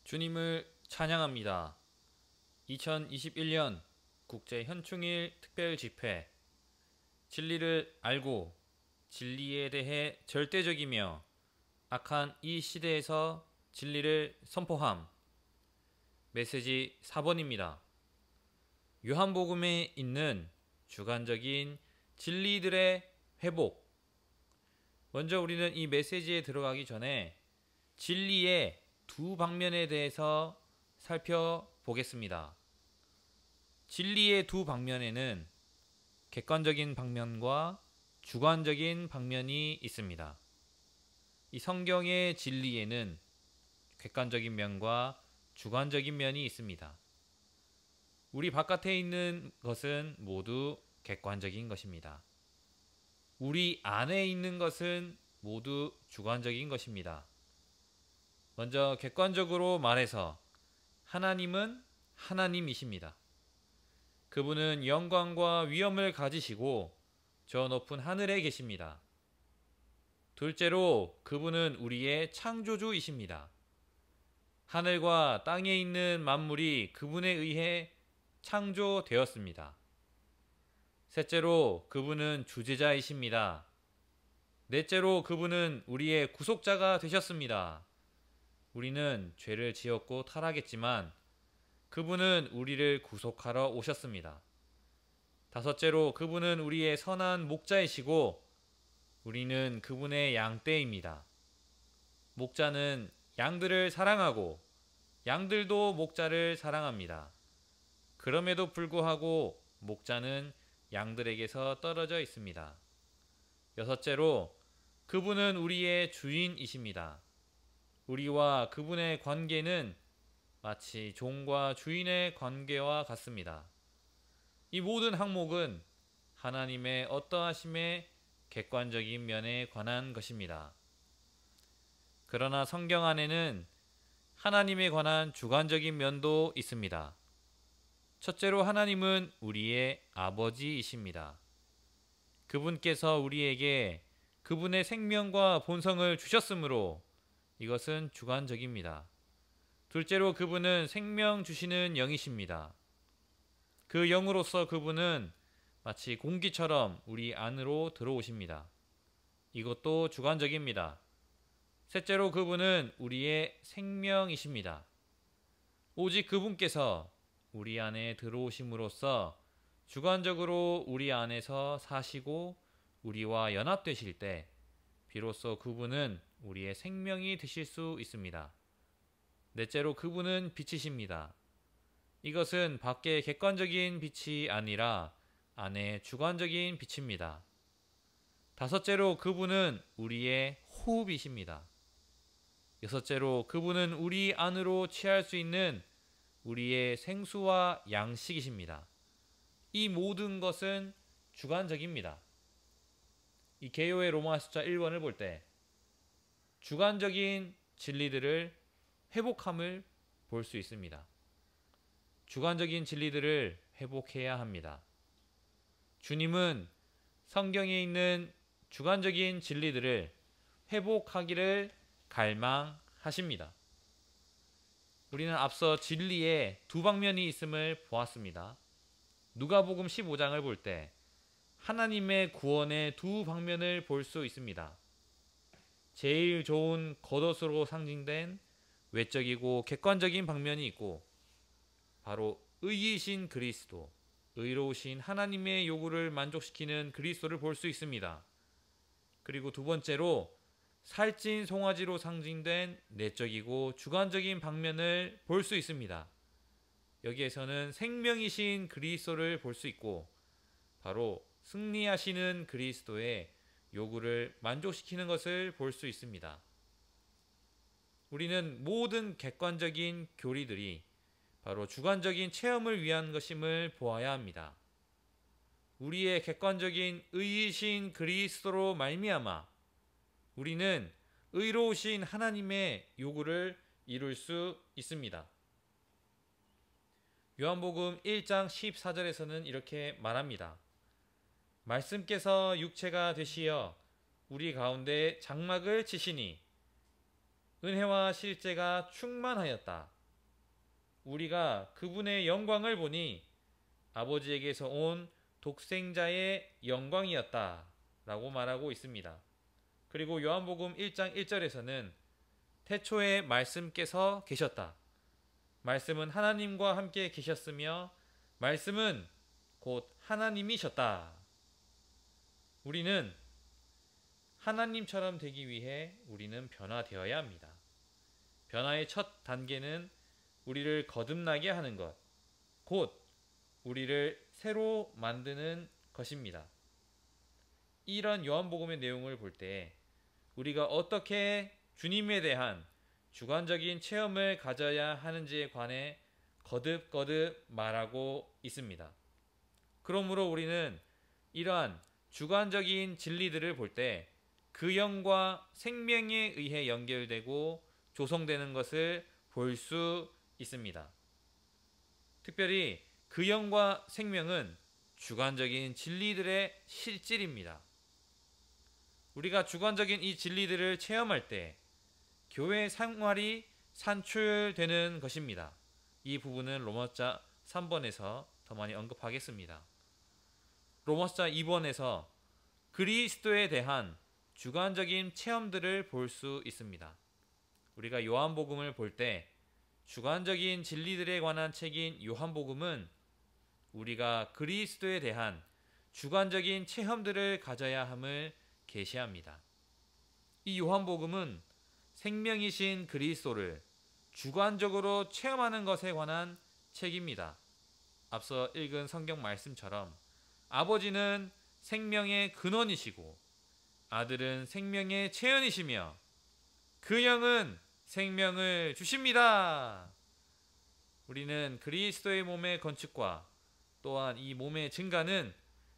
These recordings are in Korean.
주님을 찬양합니다. 2021년 국제현충일 특별집회 진리를 알고 진리에 대해 절대적이며 악한 이 시대에서 진리를 선포함. 메시지 4번입니다. 요한복음에 있는 주관적인 진리들의 회복. 먼저 우리는 이 메시지에 들어가기 전에 진리의 두 방면에 대해서 살펴보겠습니다. 진리의 두 방면에는 객관적인 방면과 주관적인 방면이 있습니다. 이 성경의 진리에는 객관적인 면과 주관적인 면이 있습니다. 우리 바깥에 있는 것은 모두 객관적인 것입니다. 우리 안에 있는 것은 모두 주관적인 것입니다. 먼저 객관적으로 말해서 하나님은 하나님이십니다. 그분은 영광과 위엄을 가지시고 저 높은 하늘에 계십니다. 둘째로 그분은 우리의 창조주이십니다. 하늘과 땅에 있는 만물이 그분에 의해 창조되었습니다. 셋째로 그분은 주제자이십니다. 넷째로 그분은 우리의 구속자가 되셨습니다. 우리는 죄를 지었고 타락했지만 그분은 우리를 구속하러 오셨습니다. 다섯째로 그분은 우리의 선한 목자이시고 우리는 그분의 양떼입니다. 목자는 양들을 사랑하고 양들도 목자를 사랑합니다. 그럼에도 불구하고 목자는 양들에게서 떨어져 있습니다. 여섯째로 그분은 우리의 주인이십니다. 우리와 그분의 관계는 마치 종과 주인의 관계와 같습니다. 이 모든 항목은 하나님의 어떠하심의 객관적인 면에 관한 것입니다. 그러나 성경 안에는 하나님에 관한 주관적인 면도 있습니다. 첫째로 하나님은 우리의 아버지이십니다. 그분께서 우리에게 그분의 생명과 본성을 주셨으므로 이것은 주관적입니다. 둘째로 그분은 생명 주시는 영이십니다. 그 영으로서 그분은 마치 공기처럼 우리 안으로 들어오십니다. 이것도 주관적입니다. 셋째로 그분은 우리의 생명이십니다. 오직 그분께서 우리 안에 들어오심으로써 주관적으로 우리 안에서 사시고 우리와 연합되실 때 비로소 그분은 우리의 생명이 되실 수 있습니다. 넷째로 그분은 빛이십니다. 이것은 밖의 객관적인 빛이 아니라 안의 주관적인 빛입니다. 다섯째로 그분은 우리의 호흡이십니다. 여섯째로 그분은 우리 안으로 취할 수 있는 우리의 생수와 양식이십니다. 이 모든 것은 주관적입니다. 이 개요의 로마 숫자 1번을 볼 때 주관적인 진리들을 회복함을 볼 수 있습니다. 주관적인 진리들을 회복해야 합니다. 주님은 성경에 있는 주관적인 진리들을 회복하기를 갈망하십니다. 우리는 앞서 진리에 두 방면이 있음을 보았습니다. 누가복음 15장을 볼 때 하나님의 구원의 두 방면을 볼 수 있습니다. 제일 좋은 겉옷으로 상징된 외적이고 객관적인 방면이 있고 바로 의이신 그리스도, 의로우신 하나님의 요구를 만족시키는 그리스도를 볼 수 있습니다. 그리고 두 번째로 살찐 송아지로 상징된 내적이고 주관적인 방면을 볼 수 있습니다. 여기에서는 생명이신 그리스도를 볼 수 있고 바로 승리하시는 그리스도의 요구를 만족시키는 것을 볼 수 있습니다. 우리는 모든 객관적인 교리들이 바로 주관적인 체험을 위한 것임을 보아야 합니다. 우리의 객관적인 의이신 그리스도로 말미암아 우리는 의로우신 하나님의 요구를 이룰 수 있습니다. 요한복음 1장 14절에서는 이렇게 말합니다. 말씀께서 육체가 되시어 우리 가운데 장막을 치시니 은혜와 실제가 충만하였다. 우리가 그분의 영광을 보니 아버지에게서 온 독생자의 영광이었다 라고 말하고 있습니다. 그리고 요한복음 1장 1절에서는 태초에 말씀께서 계셨다. 말씀은 하나님과 함께 계셨으며 말씀은 곧 하나님이셨다. 우리는 하나님처럼 되기 위해 우리는 변화되어야 합니다. 변화의 첫 단계는 우리를 거듭나게 하는 것, 곧 우리를 새로 만드는 것입니다. 이런 요한복음의 내용을 볼 때 우리가 어떻게 주님에 대한 주관적인 체험을 가져야 하는지에 관해 거듭거듭 말하고 있습니다. 그러므로 우리는 이러한 주관적인 진리들을 볼 때 그 영과 생명에 의해 연결되고 조성되는 것을 볼 수 있습니다. 특별히 그 영과 생명은 주관적인 진리들의 실질입니다. 우리가 주관적인 이 진리들을 체험할 때 교회 생활이 산출되는 것입니다. 이 부분은 로마서 3번에서 더 많이 언급하겠습니다. 로마서 2번에서 그리스도에 대한 주관적인 체험들을 볼 수 있습니다. 우리가 요한복음을 볼 때 주관적인 진리들에 관한 책인 요한복음은 우리가 그리스도에 대한 주관적인 체험들을 가져야 함을 계시합니다. 이 요한복음은 생명이신 그리스도를 주관적으로 체험하는 것에 관한 책입니다. 앞서 읽은 성경 말씀처럼 아버지는 생명의 근원이시고 아들은 생명의 체현이시며 그 영은 생명을 주십니다. 우리는 그리스도의 몸의 건축과 또한 이 몸의 증가는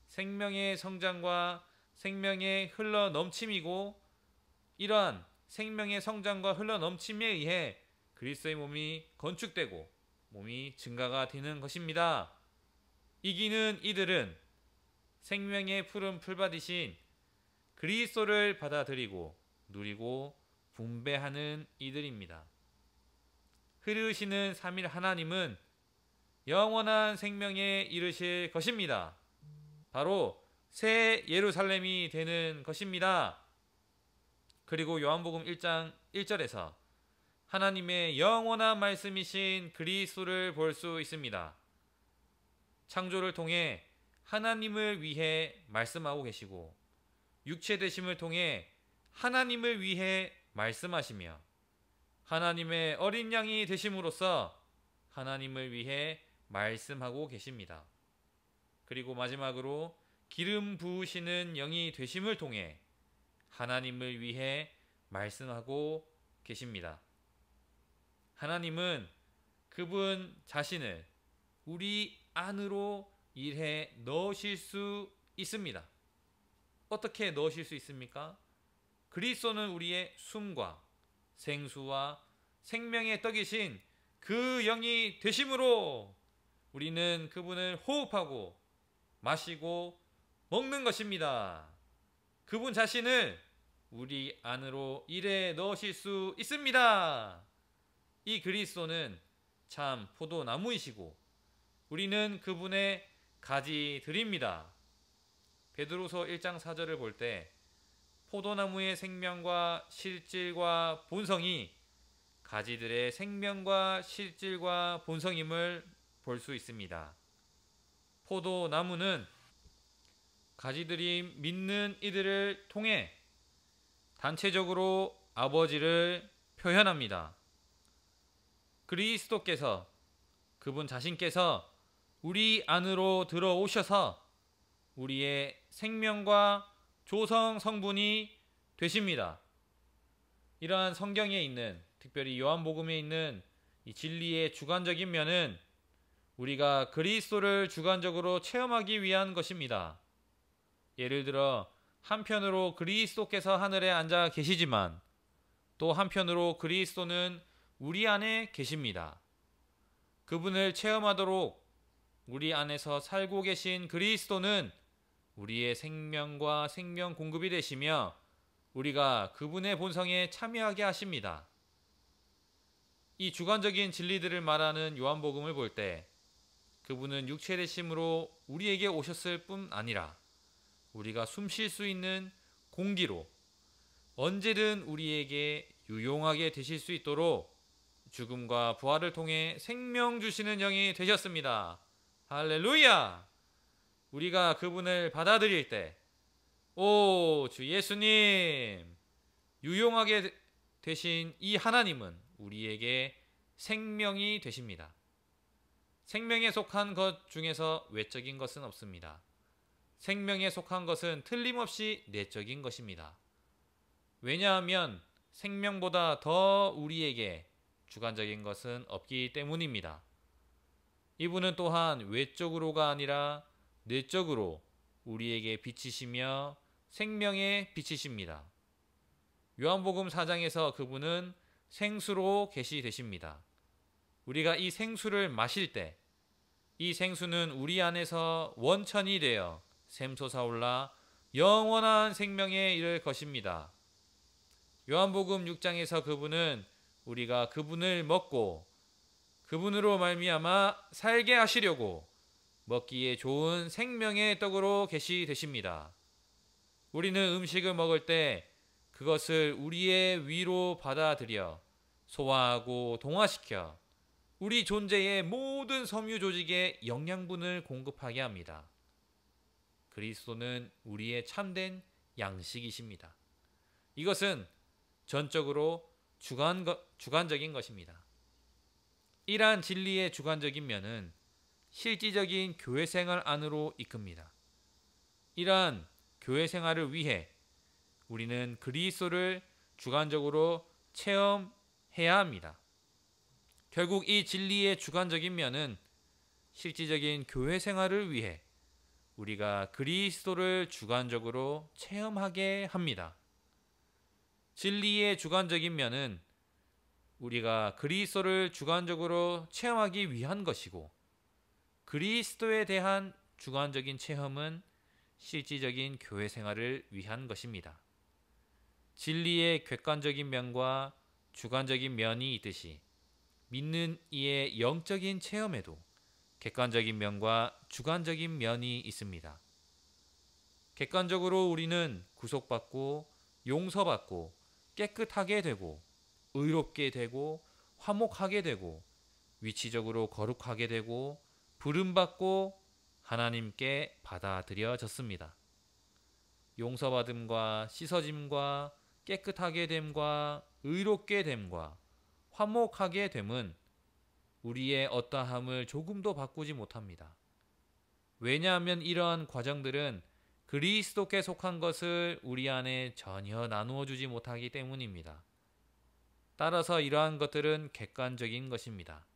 생명의 성장과 생명의 흘러 넘침이고 이러한 생명의 성장과 흘러 넘침에 의해 그리스도의 몸이 건축되고 몸이 증가가 되는 것입니다. 이기는 이들은 생명의 푸른 풀밭이신 그리스도를 받아들이고 누리고 분배하는 이들입니다. 흐르시는 삼일 하나님은 영원한 생명에 이르실 것입니다. 바로 새 예루살렘이 되는 것입니다. 그리고 요한복음 1장 1절에서 하나님의 영원한 말씀이신 그리스도를 볼 수 있습니다. 창조를 통해 하나님을 위해 말씀하고 계시고 육체 되심을 통해 하나님을 위해 말씀하시며 하나님의 어린 양이 되심으로써 하나님을 위해 말씀하고 계십니다. 그리고 마지막으로 기름 부으시는 영이 되심을 통해 하나님을 위해 말씀하고 계십니다. 하나님은 그분 자신을 우리 안으로 일해 넣으실 수 있습니다. 어떻게 넣으실 수 있습니까? 그리스도는 우리의 숨과 생수와 생명의 떡이신 그 영이 되심으로 우리는 그분을 호흡하고 마시고 먹는 것입니다. 그분 자신을 우리 안으로 일해 넣으실 수 있습니다. 이 그리스도는 참 포도나무이시고 우리는 그분의 가지들입니다. 베드로서 1장 4절을 볼 때 포도나무의 생명과 실질과 본성이 가지들의 생명과 실질과 본성임을 볼 수 있습니다. 포도나무는 가지들이 믿는 이들을 통해 단체적으로 아버지를 표현합니다. 그리스도께서 그분 자신께서 우리 안으로 들어오셔서 우리의 생명과 조성 성분이 되십니다. 이러한 성경에 있는 특별히 요한복음에 있는 이 진리의 주관적인 면은 우리가 그리스도를 주관적으로 체험하기 위한 것입니다. 예를 들어 한편으로 그리스도께서 하늘에 앉아 계시지만 또 한편으로 그리스도는 우리 안에 계십니다. 그분을 체험하도록 우리 안에서 살고 계신 그리스도는 우리의 생명과 생명 공급이 되시며 우리가 그분의 본성에 참여하게 하십니다. 이 주관적인 진리들을 말하는 요한복음을 볼 때 그분은 육체 되심으로 우리에게 오셨을 뿐 아니라 우리가 숨 쉴 수 있는 공기로 언제든 우리에게 유용하게 되실 수 있도록 죽음과 부활을 통해 생명 주시는 영이 되셨습니다. 할렐루야! 우리가 그분을 받아들일 때, 오, 주 예수님! 유용하게 되신 이 하나님은 우리에게 생명이 되십니다. 생명에 속한 것 중에서 외적인 것은 없습니다. 생명에 속한 것은 틀림없이 내적인 것입니다. 왜냐하면 생명보다 더 우리에게 주관적인 것은 없기 때문입니다. 이분은 또한 외적으로가 아니라 내적으로 우리에게 빛이시며 생명의 빛이십니다. 요한복음 4장에서 그분은 생수로 계시되십니다. 우리가 이 생수를 마실 때 이 생수는 우리 안에서 원천이 되어 샘솟아올라 영원한 생명에 이를 것입니다. 요한복음 6장에서 그분은 우리가 그분을 먹고 그분으로 말미암아 살게 하시려고 먹기에 좋은 생명의 떡으로 계시되십니다. 우리는 음식을 먹을 때 그것을 우리의 위로 받아들여 소화하고 동화시켜 우리 존재의 모든 섬유 조직에 영양분을 공급하게 합니다. 그리스도는 우리의 참된 양식이십니다. 이것은 전적으로 주관적인 것입니다. 이러한 진리의 주관적인 면은 실질적인 교회 생활 안으로 이끕니다. 이러한 교회 생활을 위해 우리는 그리스도를 주관적으로 체험해야 합니다. 결국 이 진리의 주관적인 면은 실질적인 교회 생활을 위해 우리가 그리스도를 주관적으로 체험하게 합니다. 진리의 주관적인 면은 우리가 그리스도를 주관적으로 체험하기 위한 것이고 그리스도에 대한 주관적인 체험은 실질적인 교회 생활을 위한 것입니다. 진리의 객관적인 면과 주관적인 면이 있듯이 믿는 이의 영적인 체험에도 객관적인 면과 주관적인 면이 있습니다. 객관적으로 우리는 구속받고 용서받고 깨끗하게 되고 의롭게 되고 화목하게 되고 위치적으로 거룩하게 되고 부름받고 하나님께 받아들여졌습니다. 용서받음과 씻어짐과 깨끗하게 됨과 의롭게 됨과 화목하게 됨은 우리의 어떠함을 조금도 바꾸지 못합니다. 왜냐하면 이러한 과정들은 그리스도께 속한 것을 우리 안에 전혀 나누어 주지 못하기 때문입니다. 따라서 이러한 것들은 객관적인 것입니다.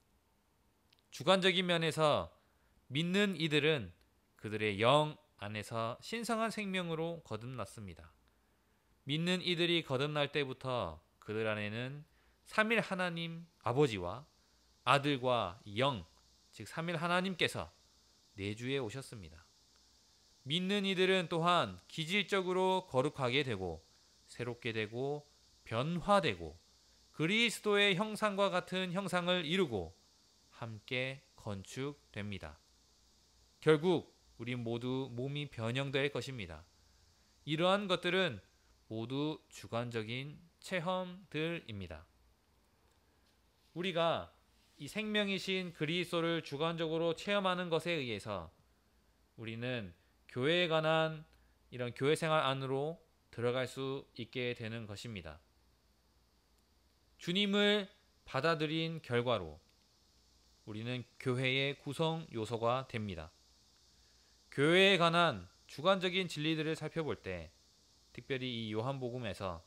주관적인 면에서 믿는 이들은 그들의 영 안에서 신성한 생명으로 거듭났습니다. 믿는 이들이 거듭날 때부터 그들 안에는 삼일 하나님 아버지와 아들과 영, 즉 삼일 하나님께서 내주에 오셨습니다. 믿는 이들은 또한 기질적으로 거룩하게 되고 새롭게 되고 변화되고 그리스도의 형상과 같은 형상을 이루고 함께 건축됩니다. 결국 우리 모두 몸이 변형될 것입니다. 이러한 것들은 모두 주관적인 체험들입니다. 우리가 이 생명이신 그리스도를 주관적으로 체험하는 것에 의해서 우리는 교회에 관한 이런 교회 생활 안으로 들어갈 수 있게 되는 것입니다. 주님을 받아들인 결과로 우리는 교회의 구성 요소가 됩니다. 교회에 관한 주관적인 진리들을 살펴볼 때 특별히 이 요한복음에서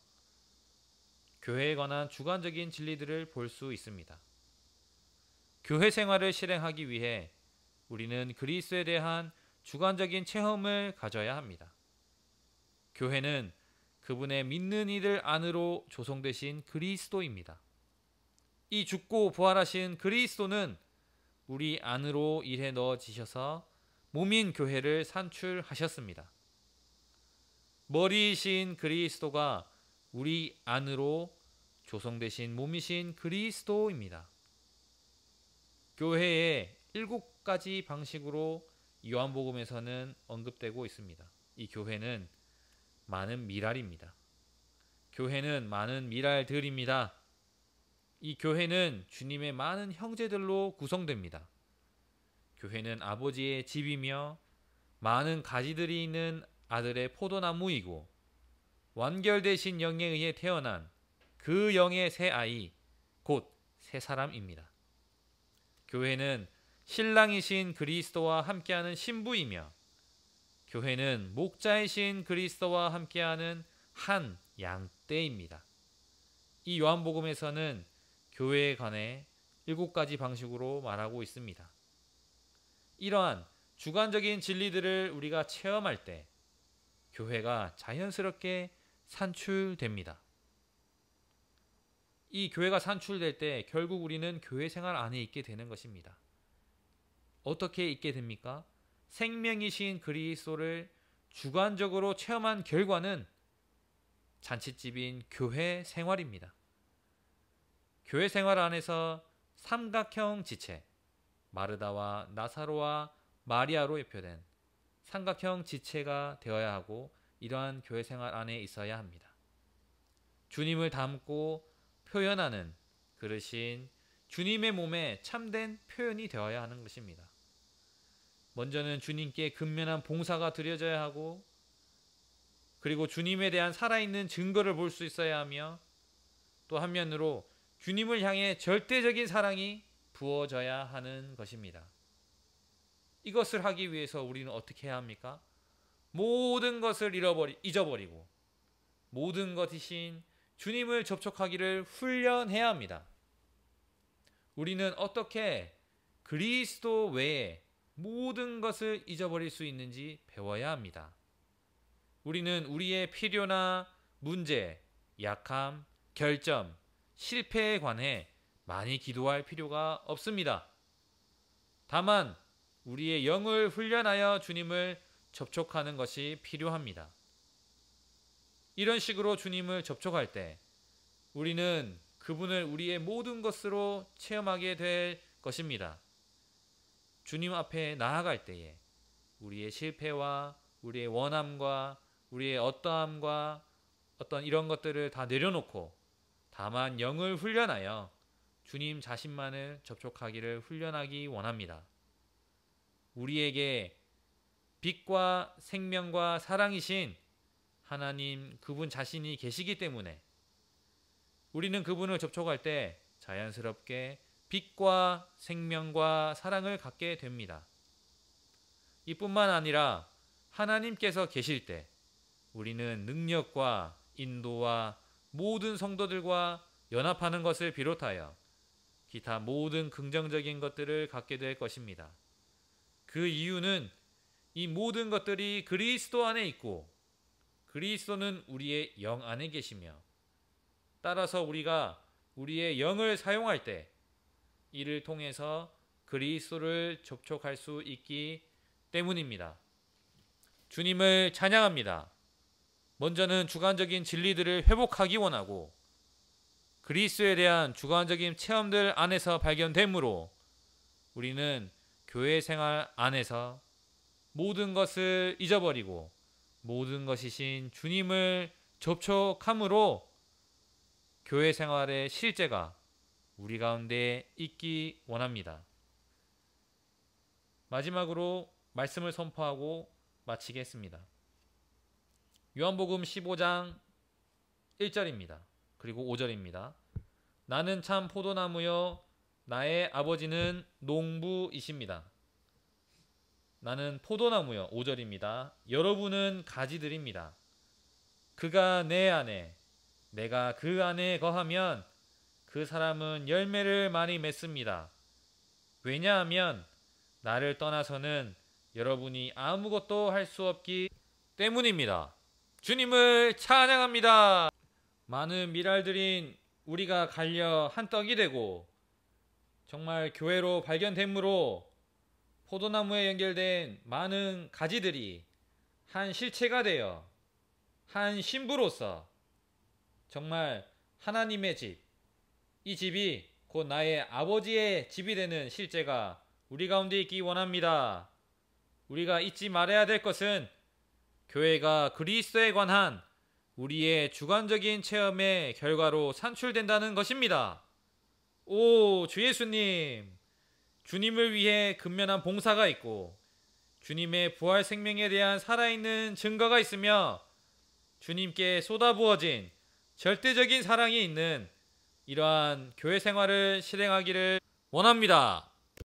교회에 관한 주관적인 진리들을 볼 수 있습니다. 교회 생활을 실행하기 위해 우리는 그리스도에 대한 주관적인 체험을 가져야 합니다. 교회는 그분의 믿는 이들 안으로 조성되신 그리스도입니다. 이 죽고 부활하신 그리스도는 우리 안으로 일해 넣어지셔서 몸인 교회를 산출하셨습니다. 머리이신 그리스도가 우리 안으로 조성되신 몸이신 그리스도입니다. 교회의 7가지 방식으로 요한복음에서는 언급되고 있습니다. 이 교회는 많은 미랄입니다. 교회는 많은 미랄들입니다. 이 교회는 주님의 많은 형제들로 구성됩니다. 교회는 아버지의 집이며 많은 가지들이 있는 아들의 포도나무이고 완결되신 영에 의해 태어난 그 영의 새 아이, 곧 새 사람입니다. 교회는 신랑이신 그리스도와 함께하는 신부이며 교회는 목자이신 그리스도와 함께하는 한 양떼입니다. 이 요한복음에서는 교회에 관해 7가지 방식으로 말하고 있습니다. 이러한 주관적인 진리들을 우리가 체험할 때 교회가 자연스럽게 산출됩니다. 이 교회가 산출될 때 결국 우리는 교회 생활 안에 있게 되는 것입니다. 어떻게 있게 됩니까? 생명이신 그리스도를 주관적으로 체험한 결과는 잔칫집인 교회 생활입니다. 교회 생활 안에서 삼각형 지체, 마르다와 나사로와 마리아로 대표된 삼각형 지체가 되어야 하고 이러한 교회 생활 안에 있어야 합니다. 주님을 닮고 표현하는 그릇인 주님의 몸에 참된 표현이 되어야 하는 것입니다. 먼저는 주님께 근면한 봉사가 드려져야 하고 그리고 주님에 대한 살아있는 증거를 볼 수 있어야 하며 또 한면으로 주님을 향해 절대적인 사랑이 부어져야 하는 것입니다. 이것을 하기 위해서 우리는 어떻게 해야 합니까? 모든 것을 잊어버리고 모든 것이신 주님을 접촉하기를 훈련해야 합니다. 우리는 어떻게 그리스도 외에 모든 것을 잊어버릴 수 있는지 배워야 합니다. 우리는 우리의 필요나 문제, 약함, 결점, 실패에 관해 많이 기도할 필요가 없습니다. 다만 우리의 영을 훈련하여 주님을 접촉하는 것이 필요합니다. 이런 식으로 주님을 접촉할 때 우리는 그분을 우리의 모든 것으로 체험하게 될 것입니다. 주님 앞에 나아갈 때에 우리의 실패와 우리의 원함과 우리의 어떠함과 어떤 이런 것들을 다 내려놓고 다만 영을 훈련하여 주님 자신만을 접촉하기를 훈련하기 원합니다. 우리에게 빛과 생명과 사랑이신 하나님 그분 자신이 계시기 때문에 우리는 그분을 접촉할 때 자연스럽게 빛과 생명과 사랑을 갖게 됩니다. 이뿐만 아니라 하나님께서 계실 때 우리는 능력과 인도와 모든 성도들과 연합하는 것을 비롯하여 기타 모든 긍정적인 것들을 갖게 될 것입니다. 그 이유는 이 모든 것들이 그리스도 안에 있고 그리스도는 우리의 영 안에 계시며 따라서 우리가 우리의 영을 사용할 때 이를 통해서 그리스도를 접촉할 수 있기 때문입니다. 주님을 찬양합니다. 먼저는 주관적인 진리들을 회복하기 원하고 그리스도에 대한 주관적인 체험들 안에서 발견되므로 우리는 교회 생활 안에서 모든 것을 잊어버리고 모든 것이신 주님을 접촉함으로 교회 생활의 실제가 우리 가운데 있기 원합니다. 마지막으로 말씀을 선포하고 마치겠습니다. 요한복음 15장 1절입니다. 그리고 5절입니다. 나는 참 포도나무요 나의 아버지는 농부이십니다. 나는 포도나무요 5절입니다. 여러분은 가지들입니다. 그가 내 안에 내가 그 안에 거하면 그 사람은 열매를 많이 맺습니다. 왜냐하면 나를 떠나서는 여러분이 아무것도 할 수 없기 때문입니다. 주님을 찬양합니다. 많은 미랄들인 우리가 갈려 한 떡이 되고 정말 교회로 발견되므로 포도나무에 연결된 많은 가지들이 한 실체가 되어 한 신부로서 정말 하나님의 집, 이 집이 곧 나의 아버지의 집이 되는 실제가 우리 가운데 있기 원합니다. 우리가 잊지 말아야 될 것은 교회가 그리스도에 관한 우리의 주관적인 체험의 결과로 산출된다는 것입니다. 오, 주 예수님! 주님을 위해 근면한 봉사가 있고 주님의 부활 생명에 대한 살아있는 증거가 있으며 주님께 쏟아부어진 절대적인 사랑이 있는 이러한 교회 생활을 실행하기를 원합니다.